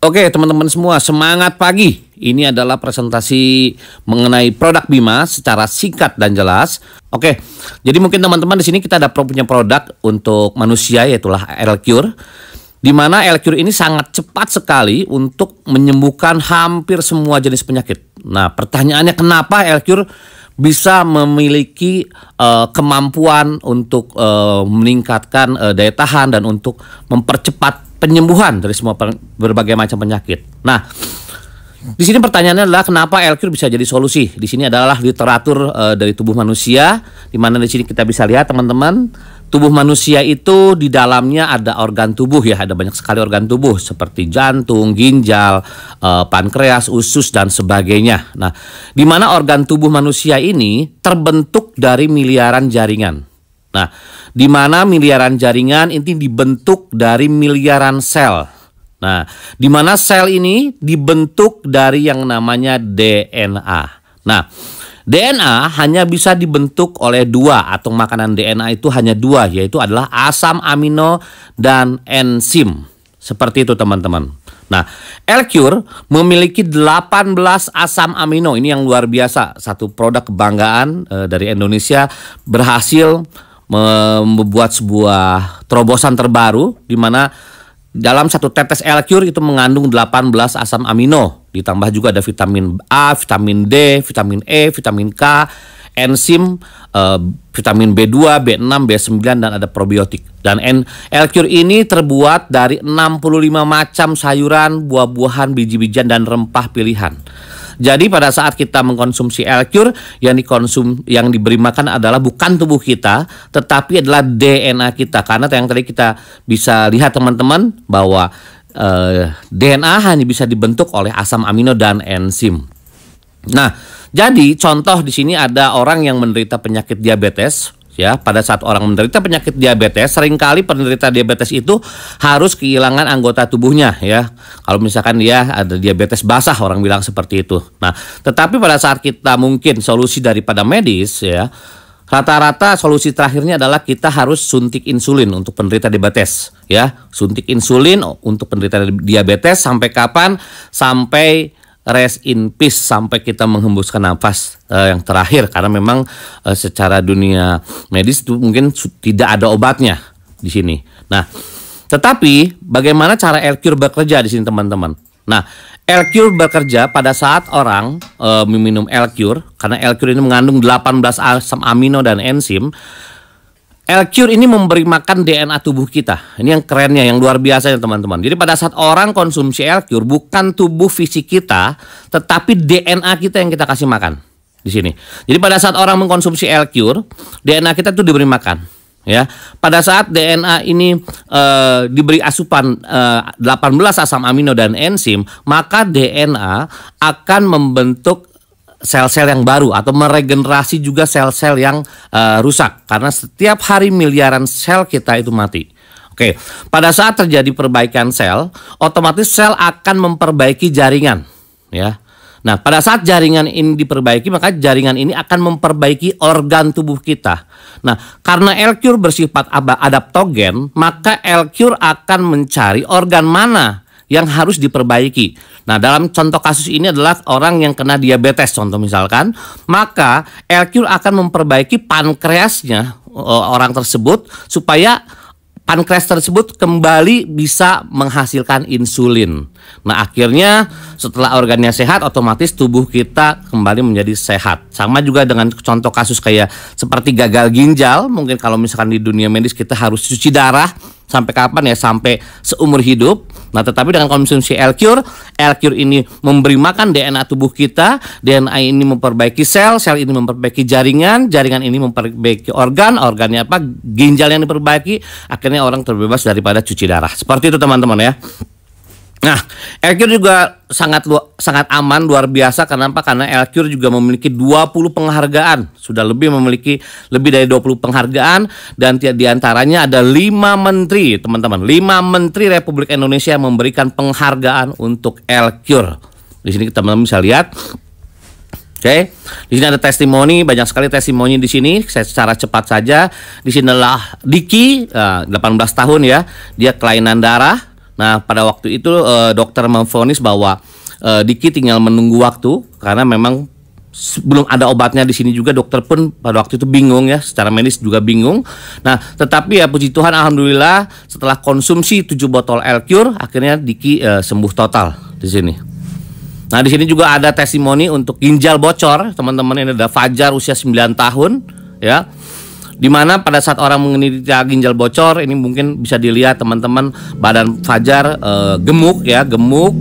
Oke teman-teman semua, semangat pagi. Ini adalah presentasi mengenai produk Bima secara singkat dan jelas. Oke, jadi mungkin teman-teman di sini kita ada punya produk untuk manusia, yaitulah L-Cure. Di mana L-Cure ini sangat cepat sekali untuk menyembuhkan hampir semua jenis penyakit. Nah, pertanyaannya kenapa L-Cure bisa memiliki kemampuan untuk meningkatkan daya tahan dan untuk mempercepat penyembuhan dari semua berbagai macam penyakit. Nah, di sini pertanyaannya adalah kenapa L-Cure bisa jadi solusi. Di sini adalah literatur dari tubuh manusia, di mana di sini kita bisa lihat teman-teman, tubuh manusia itu di dalamnya ada organ tubuh ya, ada banyak sekali organ tubuh seperti jantung, ginjal, pankreas, usus dan sebagainya. Nah, di mana organ tubuh manusia ini terbentuk dari miliaran jaringan. Nah, di mana miliaran jaringan ini dibentuk dari miliaran sel. Nah, di mana sel ini dibentuk dari yang namanya DNA. Nah, DNA hanya bisa dibentuk oleh dua, atau makanan DNA itu hanya dua, yaitu adalah asam amino dan enzim. Seperti itu teman-teman. Nah, L-Cure memiliki 18 asam amino. Ini yang luar biasa. Satu produk kebanggaan dari Indonesia berhasil membuat sebuah terobosan terbaru di mana dalam satu tetes L-Cure itu mengandung 18 asam amino, ditambah juga ada vitamin A, vitamin D, vitamin E, vitamin K, enzim, vitamin B2, B6, B9 dan ada probiotik. Dan L-Cure ini terbuat dari 65 macam sayuran, buah-buahan, biji-bijian dan rempah pilihan. Jadi pada saat kita mengkonsumsi L-Cure, yang diberi makan adalah bukan tubuh kita, tetapi adalah DNA kita. Karena yang tadi kita bisa lihat teman-teman bahwa DNA hanya bisa dibentuk oleh asam amino dan enzim. Nah, jadi contoh di sini ada orang yang menderita penyakit diabetes. Ya, pada saat orang menderita penyakit diabetes, seringkali penderita diabetes itu harus kehilangan anggota tubuhnya ya. Kalau misalkan dia ada diabetes basah, orang bilang seperti itu. Nah, tetapi pada saat kita mungkin solusi daripada medis ya, rata-rata solusi terakhirnya adalah kita harus suntik insulin untuk penderita diabetes ya. Suntik insulin untuk penderita diabetes sampai kapan? Sampai rest in peace, sampai kita menghembuskan nafas yang terakhir, karena memang secara dunia medis itu mungkin tidak ada obatnya di sini. Nah, tetapi bagaimana cara L-Cure bekerja di sini teman-teman? Nah, L-Cure bekerja pada saat orang meminum L-Cure, karena L-Cure ini mengandung 18 asam amino dan enzim. L-Cure ini memberi makan DNA tubuh kita. Ini yang kerennya, yang luar biasa ya teman-teman. Jadi pada saat orang konsumsi L-Cure, bukan tubuh fisik kita, tetapi DNA kita yang kita kasih makan di sini. Jadi pada saat orang mengkonsumsi L-Cure, DNA kita tuh diberi makan. Ya, pada saat DNA ini diberi asupan 18 asam amino dan enzim, maka DNA akan membentuk sel-sel yang baru atau meregenerasi juga sel-sel yang rusak, karena setiap hari miliaran sel kita itu mati. Oke, pada saat terjadi perbaikan sel, otomatis sel akan memperbaiki jaringan ya. Nah, pada saat jaringan ini diperbaiki, maka jaringan ini akan memperbaiki organ tubuh kita. Nah, karena L-Cure bersifat adaptogen, maka L-Cure akan mencari organ mana yang harus diperbaiki. Nah, dalam contoh kasus ini adalah orang yang kena diabetes contoh misalkan, maka L-Cure akan memperbaiki pankreasnya orang tersebut supaya pankreas tersebut kembali bisa menghasilkan insulin. Nah, akhirnya setelah organnya sehat, otomatis tubuh kita kembali menjadi sehat. Sama juga dengan contoh kasus kayak seperti gagal ginjal. Mungkin kalau misalkan di dunia medis kita harus cuci darah sampai kapan ya? Sampai seumur hidup. Nah, tetapi dengan konsumsi L-Cure, L-Cure ini memberi makan DNA tubuh kita, DNA ini memperbaiki sel, sel ini memperbaiki jaringan, jaringan ini memperbaiki organ, organnya apa? Ginjal yang diperbaiki, akhirnya orang terbebas daripada cuci darah. Seperti itu teman-teman ya. Nah, L-Cure juga sangat aman, luar biasa. Kenapa? Karena L-Cure juga memiliki 20 penghargaan. Sudah memiliki lebih dari 20 penghargaan. Dan diantaranya ada 5 menteri, teman-teman. 5 menteri Republik Indonesia yang memberikan penghargaan untuk L-Cure. Di sini teman-teman bisa lihat. Oke, di sini ada testimoni, banyak sekali testimoni di sini. Saya secara cepat saja. Di sini adalah Diki, 18 tahun ya. Dia kelainan darah. Nah, pada waktu itu dokter memvonis bahwa Diki tinggal menunggu waktu karena memang belum ada obatnya di sini juga. Dokter pun pada waktu itu bingung ya, secara medis juga bingung. Nah, tetapi ya puji Tuhan, alhamdulillah setelah konsumsi 7 botol L-Cure akhirnya Diki sembuh total di sini. Nah, di sini juga ada testimoni untuk ginjal bocor, teman-teman. Ini ada Fajar usia 9 tahun ya. Dimana pada saat orang menderita ginjal bocor ini mungkin bisa dilihat teman-teman, badan Fajar gemuk ya, gemuk,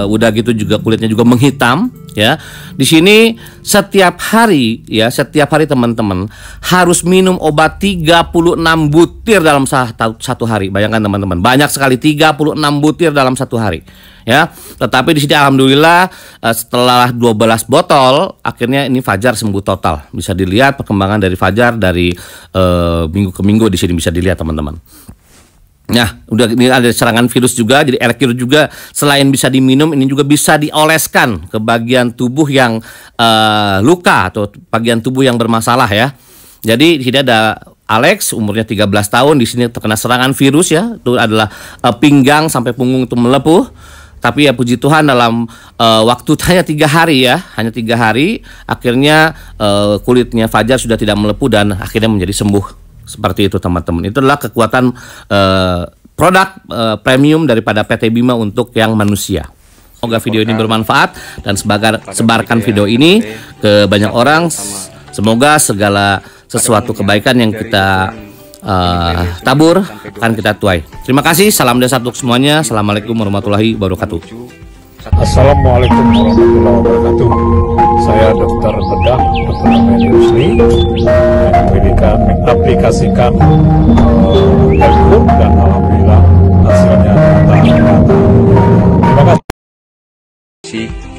udah gitu juga kulitnya juga menghitam ya. Di sini setiap hari teman-teman harus minum obat 36 butir dalam satu hari. Bayangkan teman-teman, banyak sekali 36 butir dalam satu hari ya. Tetapi di sini alhamdulillah setelah 12 botol akhirnya ini Fajar sembuh total. Bisa dilihat perkembangan dari Fajar dari minggu ke minggu, di sini bisa dilihat teman-teman. Nah, udah ini ada serangan virus juga. Jadi L-Cure juga selain bisa diminum, ini juga bisa dioleskan ke bagian tubuh yang luka atau bagian tubuh yang bermasalah ya. Jadi di sini ada Alex, umurnya 13 tahun, di sini terkena serangan virus ya. Itu adalah pinggang sampai punggung itu melepuh. Tapi ya puji Tuhan dalam waktu hanya 3 hari ya, hanya 3 hari, akhirnya kulitnya Fajar sudah tidak melepuh dan akhirnya menjadi sembuh. Seperti itu teman-teman. Itu adalah kekuatan produk premium daripada PT Bima untuk yang manusia. Semoga video ini bermanfaat dan sebarkan video ini ke banyak orang. Semoga segala sesuatu kebaikan yang kita tabur akan kita tuai. Terima kasih. Salam desa untuk semuanya. Assalamualaikum warahmatullahi wabarakatuh. Assalamualaikum warahmatullahi wabarakatuh. Saya Dr. Bedah, Dr. Ahmad Yusri, yang mengaplikasikan L-Cure dan alhamdulillah hasilnya nyata. Terima kasih.